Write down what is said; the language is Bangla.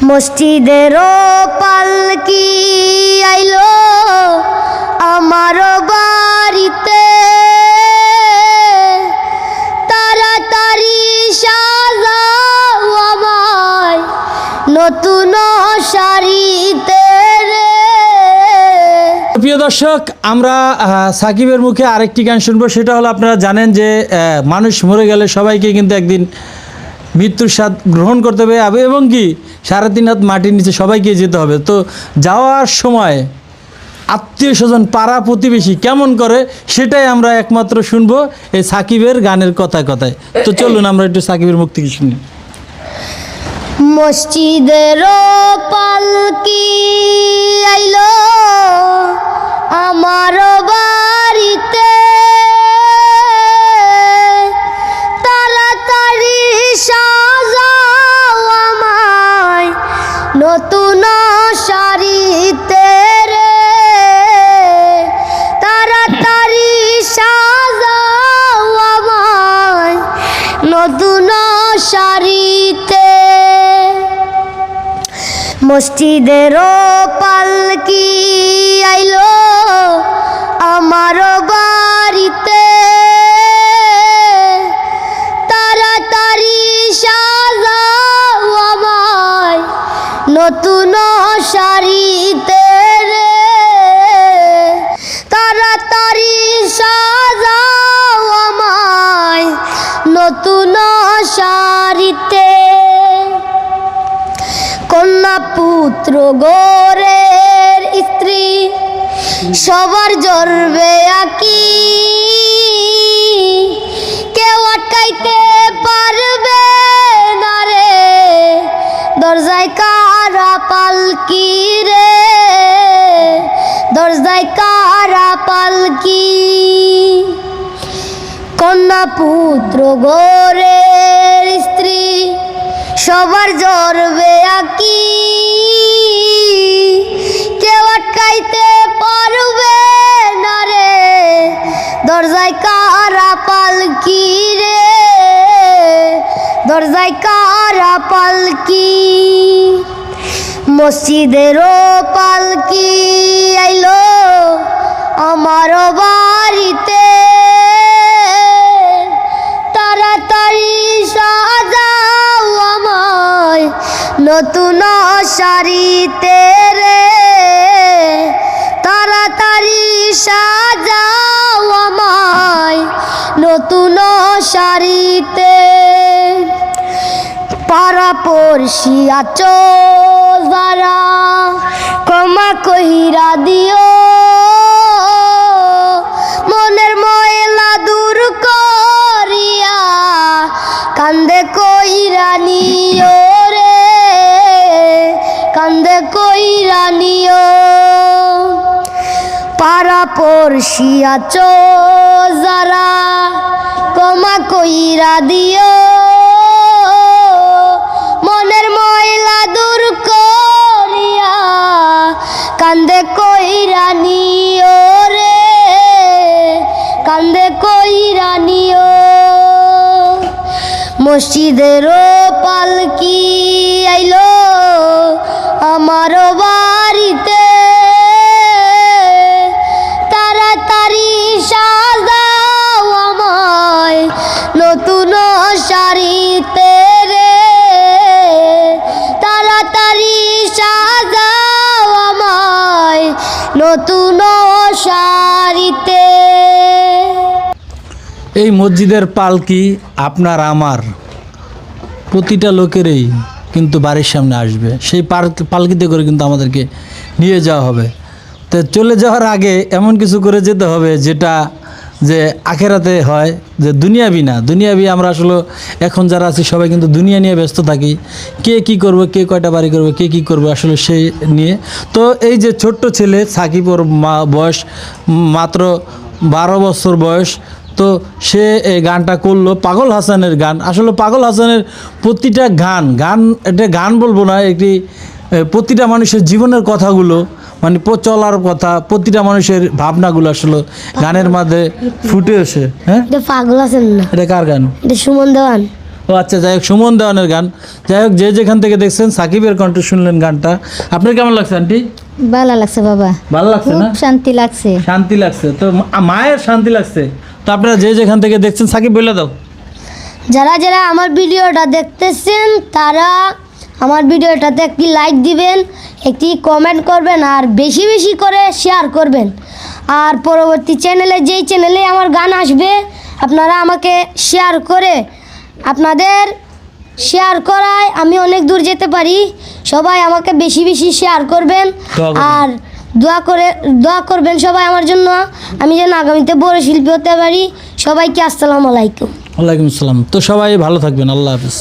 মসজিদের পালকি আইলো আমার বাড়িতে, তাড়াতাড়ি সাজাও আমায় নতুন শাড়িতে রে। প্রিয় দর্শক, আমরা সাকিবের মুখে আরেকটি গান শুনবো। সেটা হলো, আপনারা জানেন যে মানুষ মরে গেলে সবাইকে কিন্তু একদিন মৃত্যুর স্বাদ গ্রহণ করতে হবে এবং কি 3.5 হাত মাটির নিচে সবাইকে যেতে হবে। তো যাওয়ার সময় আত্মীয় স্বজন পাড়া প্রতিবেশী কেমন করে সেটাই আমরা একমাত্র শুনবো এই সাকিবের গানের কথায় কথায়। তো চলুন আমরা একটু সাকিবের মুখ থেকে শুনি। মসজিদের পালকি আইলো আমার বাড়িতে, তাড়াতাড়ি সাজাও আমায় নতুন শাড়িতে রে, তাড়াতাড়ি সাজাও আমায় নতুন শাড়িতে। মসজিদের পালকি আইলো আমার বাড়িতে, তাড়াতাড়ি সাজাও আমায় নতুন শাড়িতে রে, তাড়াতাড়ি সাজাও আমায় নতুন শাড়িতে। কন্যা পুত্র গোরের স্ত্রী সবার জড়বে আকি, কেউ আটকাইতে পারবে না রে, দরজায় কারা পালকি রে, দরজায় কারা পালকি। কন্যা পুত্র গোরের স্ত্রী সবার জড়বে আকি, কেউ আটকাইতে পারবে না রে, দরজায় কারা পালকি রে, দরজায় কারা পালকি। মসজিদের পালকি আইলো আমার বাড়িতে, তাড়াতাড়ি সাজাও আমায় নতুন শাড়িতে রে, তাড়াতাড়ি সাজাও আমায় নতুন শাড়িতে। পাড়া পড়শি আছো যারা ক্ষমা কইরা দিও, মনের ময়লা দূর করিয়া কান্দে কইরা নিও রে, কান্দে কইরা নিও। পাড়া পড়শি আছো যারা ক্ষমা কইরা দিও, মনের ময়লা দূর করিয়া কান্দে কইরা নিও রে, কান্দে কইরা নিও। মসজিদের পালকি আইলো আমার বাড়িতে, তাড়াতাড়ি সাজাও আমায় নতুন শাড়িতে রে, তাড়াতাড়ি সাজাও আমায় নতুন শাড়িতে। এই মসজিদের পালকি আপনার আমার প্রতিটা লোকেরই কিন্তু বাড়ির সামনে আসবে। সেই পালকিতে করে কিন্তু আমাদেরকে নিয়ে যাওয়া হবে। তো চলে যাওয়ার আগে এমন কিছু করে যেতে হবে যেটা যে আখেরাতে হয়, যে দুনিয়াবি না। দুনিয়াবি আমরা আসলে এখন যারা আছি সবাই কিন্তু দুনিয়া নিয়ে ব্যস্ত থাকি, কে কি করবে, কে কয়টা বাড়ি করবে, কে কি করবে আসলে সেই নিয়ে। তো এই যে ছোট্ট ছেলে সাকিব, ওর বয়স মাত্র 12 বছর বয়স, তো সে এই গানটা করলো পাগল হাসানের গান। আসলে পাগল হাসানের প্রতিটা গান এটা গান বলবো না, একটি প্রতিটা মানুষের জীবনের কথাগুলো মানে চলার কথা, প্রতিটা মানুষের ভাবনাগুলো আসলে গানের মধ্যে ফুটে আসে। হ্যাঁ, এটা পাগল আছেন না? এটা কার গান? এটা সুমন দেওয়ান। ও আচ্ছা, যাই হোক, সুমন দেওয়ানের গান। যাই হোক, যে যেখান থেকে দেখছেন সাকিবের কণ্ঠ শুনলেন গানটা, আপনার কেমন লাগছে আন্টি? ভালো লাগছে বাবা, ভালো লাগছে খুব না? শান্তি লাগছে। শান্তি লাগছে তো, মায়ের শান্তি লাগছে তো। আপনারা যে যেখান থেকে দেখছেন, সাকিব বলে দাও। যারা যারা আমার ভিডিওটা দেখতেছেন তারা আমার ভিডিওটাতে একটি লাইক দিবেন, একটি কমেন্ট করবেন, আর বেশি বেশি করে শেয়ার করবেন। আর পরবর্তী চ্যানেলে, যেই চ্যানেলে আমার গান আসবে, আপনারা আমাকে শেয়ার করে, আপনাদের শেয়ার করায় আমি অনেক দূর যেতে পারি। সবাই আমাকে বেশি বেশি শেয়ার করবেন দোয়া করবেন। আর দোয়া করবেন সবাই আমার জন্য, আমি যেন আগামীতে বড় শিল্পী হতে পারি। সবাইকে আসসালামু আলাইকুম। ওয়ালাইকুম আসসালাম। তো সবাই ভালো থাকবেন, আল্লাহ হাফিজ।